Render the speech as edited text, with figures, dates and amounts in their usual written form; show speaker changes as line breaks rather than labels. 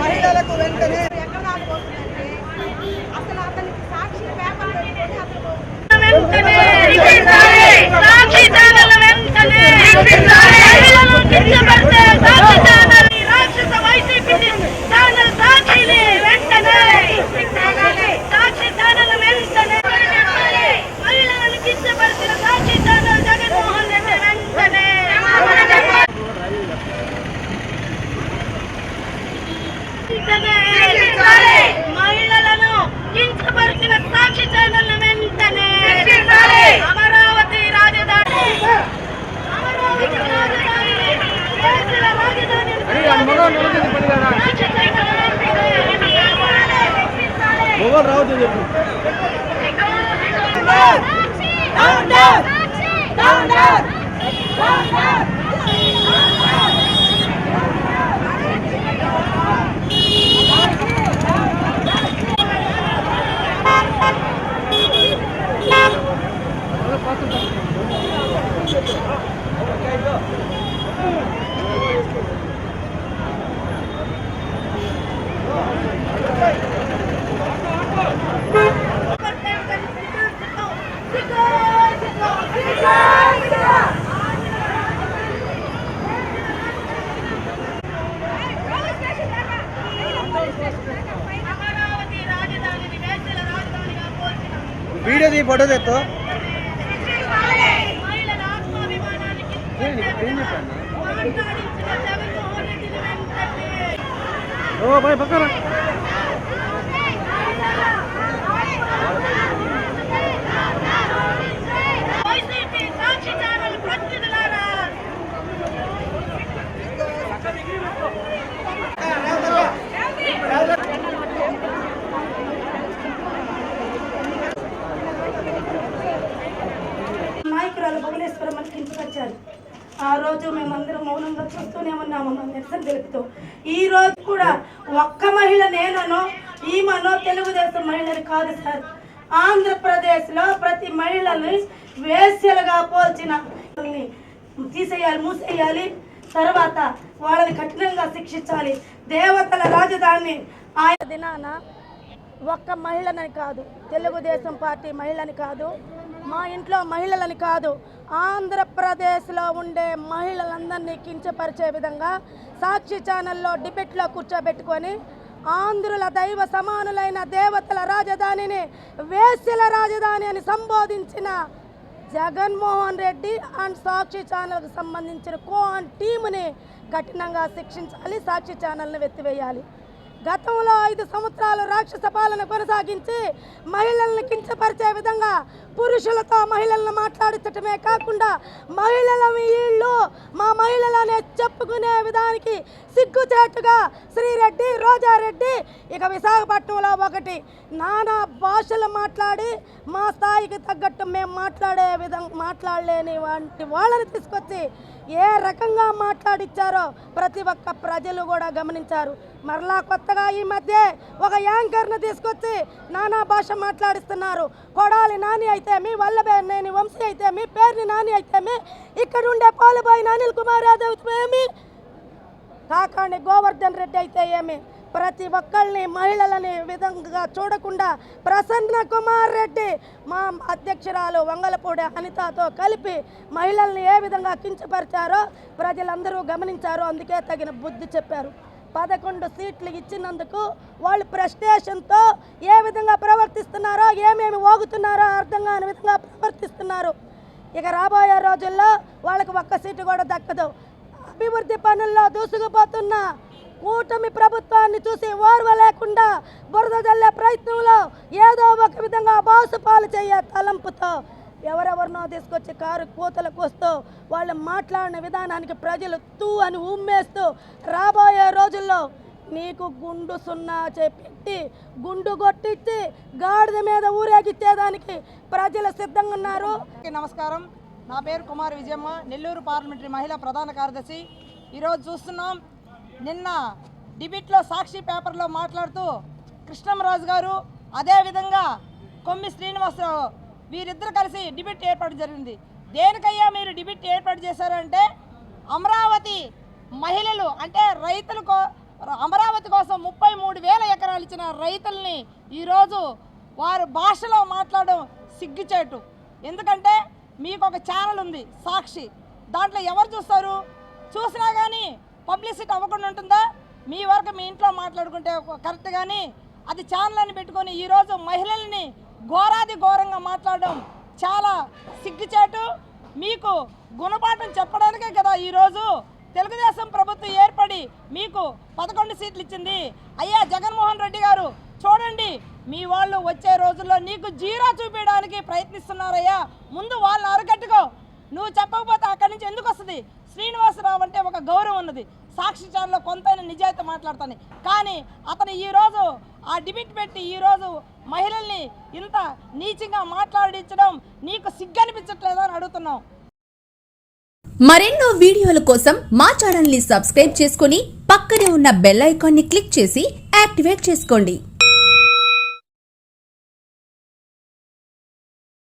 మహిళలకు వెంటనే అసలు అతనికి సాక్షి పేపర్ మహిళలను కించపరిచిన సాక్షి ఛానల్ వెంటనే అమరావతి రాజధాని
वीडियो दी फोटो दे तो ओ भाई पकड़
నాయకురాలు భువనేశ్వరం అని కించకొచ్చారు. ఆ రోజు మేమందరం మౌనంగా చూస్తూనే ఉన్నాము నిరసన తెలుపుతూ. ఈ రోజు కూడా ఒక్క మహిళ నేననో ఈమెనో తెలుగుదేశం మహిళని కాదు సార్, ఆంధ్రప్రదేశ్లో ప్రతి మహిళని వేశ్యలుగా పోల్చిన తీసేయాలి, మూసేయాలి, తర్వాత వాళ్ళని కఠినంగా శిక్షించాలి. దేవతల రాజధాని ఆయన దినాన ఒక్క మహిళని కాదు, తెలుగుదేశం పార్టీ మహిళని కాదు, మా ఇంట్లో మహిళలని కాదు, ఆంధ్రప్రదేశ్లో ఉండే మహిళలందరినీ కించపరిచే విధంగా సాక్షి ఛానల్లో డిబేట్లో కూర్చోబెట్టుకొని ఆంధ్రుల దైవ సమానులైన దేవతల రాజధానిని వేశ్యల రాజధాని అని సంబోధించిన జగన్మోహన్ రెడ్డి అండ్ సాక్షి ఛానల్కి సంబంధించిన కోఆన్ టీముని కఠినంగా శిక్షించాలి, సాక్షి ఛానల్ని వెత్తివేయాలి. గతంలో 5 సంవత్సరాలు రాక్షస పాలన కొనసాగించి మహిళలను కించపరిచే విధంగా పురుషులతో మహిళలను మాట్లాడించటమే కాకుండా మహిళల వీళ్ళు మా మహిళలనే చెప్పుకునే విధానికి సిగ్గుచేటుగా శ్రీరెడ్డి, రోజారెడ్డి, ఇక విశాఖపట్నంలో ఒకటి నానా భాషలు మాట్లాడి మా స్థాయికి తగ్గట్టు మేము మాట్లాడే విధంగా మాట్లాడలేని వంటి వాళ్ళని తీసుకొచ్చి ఏ రకంగా మాట్లాడిచ్చారో ప్రతి ఒక్క ప్రజలు కూడా గమనించారు. మరలా కొత్తగా ఈ మధ్య ఒక యాంకర్ను తీసుకొచ్చి నానా భాష మాట్లాడిస్తున్నారు. కొడాలి నాని అయితేమి, వల్లభనేని వంశీ అయితేమి, పేర్ని నాని అయితేమి, ఇక్కడ ఉండే పోలుబోయిన అనిల్ కుమార్ యాదవ్ ఏమి, కాకాణి గోవర్ధన్ రెడ్డి అయితే ఏమి, ప్రతి ఒక్కళ్ళని మహిళలని విధంగా చూడకుండా ప్రసన్న కుమార్ రెడ్డి మా అధ్యక్షురాలు వంగలపూడి అనితతో కలిపి మహిళల్ని ఏ విధంగా కించపరిచారో ప్రజలందరూ గమనించారు. అందుకే తగిన బుద్ధి చెప్పారు. 11 సీట్లు ఇచ్చినందుకు వాళ్ళు ప్రెస్టేషన్తో ఏ విధంగా ప్రవర్తిస్తున్నారో, ఏమేమి ఓగుతున్నారో అర్థం కాని విధంగా ప్రవర్తిస్తున్నారు. ఇక రాబోయే రోజుల్లో వాళ్ళకి ఒక్క సీటు కూడా దక్కదు. అభివృద్ధి పనుల్లో దూసుకుపోతున్న కూటమి ప్రభుత్వాన్ని చూసి ఓర్వలేకుండా బురద జల్లే ప్రయత్నంలో ఏదో ఒక విధంగా బాసుపాలు చేయ తలంపుతో ఎవరెవరినో తీసుకొచ్చి కారు కూతలకు వస్తూ వాళ్ళు మాట్లాడిన విధానానికి ప్రజలు తూ అని ఉమ్మేస్తూ రాబోయే రోజుల్లో నీకు గుండు సున్నా పెట్టి గుండు కొట్టించి గాడిద మీద ఊరేగిచ్చేదానికి ప్రజలు సిద్ధంగా ఉన్నారు.
నమస్కారం, నా పేరు కుమార్ విజయమ్మ, నెల్లూరు పార్లమెంటరీ మహిళా ప్రధాన కార్యదర్శి. ఈరోజు చూస్తున్నాం, నిన్న డిబేట్లో సాక్షి పేపర్లో మాట్లాడుతూ కృష్ణంరాజు గారు అదేవిధంగా కొమ్మి శ్రీనివాసరావు వీరిద్దరు కలిసి డిబేట్ ఏర్పాటు జరిగింది. దేనికయ్యా మీరు డిబేట్ ఏర్పాటు చేశారంటే అమరావతి మహిళలు అంటే రైతులకు అమరావతి కోసం 33,000 ఎకరాలు ఇచ్చిన రైతుల్ని ఈరోజు వారు భాషలో మాట్లాడడం సిగ్గుచేటు. ఎందుకంటే మీకు ఒక ఛానల్ ఉంది సాక్షి, దాంట్లో ఎవరు చూస్తారు? చూసినా కానీ పబ్లిసిటీ అవ్వకుండా ఉంటుందా? మీ వరకు మీ ఇంట్లో మాట్లాడుకుంటే కరెక్ట్, కానీ అది ఛానల్ అని పెట్టుకొని ఈరోజు మహిళల్ని ఘోరాది ఘోరంగా మాట్లాడడం చాలా సిగ్గుచేటు. మీకు గుణపాఠం చెప్పడానికే కదా ఈరోజు తెలుగుదేశం ప్రభుత్వం ఏర్పడి మీకు 11 సీట్లు ఇచ్చింది. అయ్యా జగన్మోహన్ రెడ్డి గారు చూడండి, మీ వాళ్ళు వచ్చే రోజుల్లో నీకు జీరో చూపించడానికి ప్రయత్నిస్తున్నారయ్యా. ముందు వాళ్ళని అరగట్టుకో. నువ్వు చెప్పకపోతే అక్కడి నుంచి ఎందుకు వస్తుంది? శ్రీనివాసరావు అంటే ఒక గౌరవం ఉన్నది, సాక్షి ఛానల్లో కొంతైనా నిజాయితీ మాట్లాడతాను, కానీ అతను ఈరోజు ఆ డిబేట్ పెట్టి ఈరోజు మహిళల్ని ఇంత నీచంగా మాట్లాడించడం నీకు సిగ్గనిపించట్లేదా అని అడుగుతున్నాం.
మరెన్నో వీడియోల కోసం మా ఛానల్ ని సబ్స్క్రైబ్ చేసుకుని పక్కనే ఉన్న బెల్ ఐకాన్ ని క్లిక్ చేసి యాక్టివేట్ చేసుకోండి.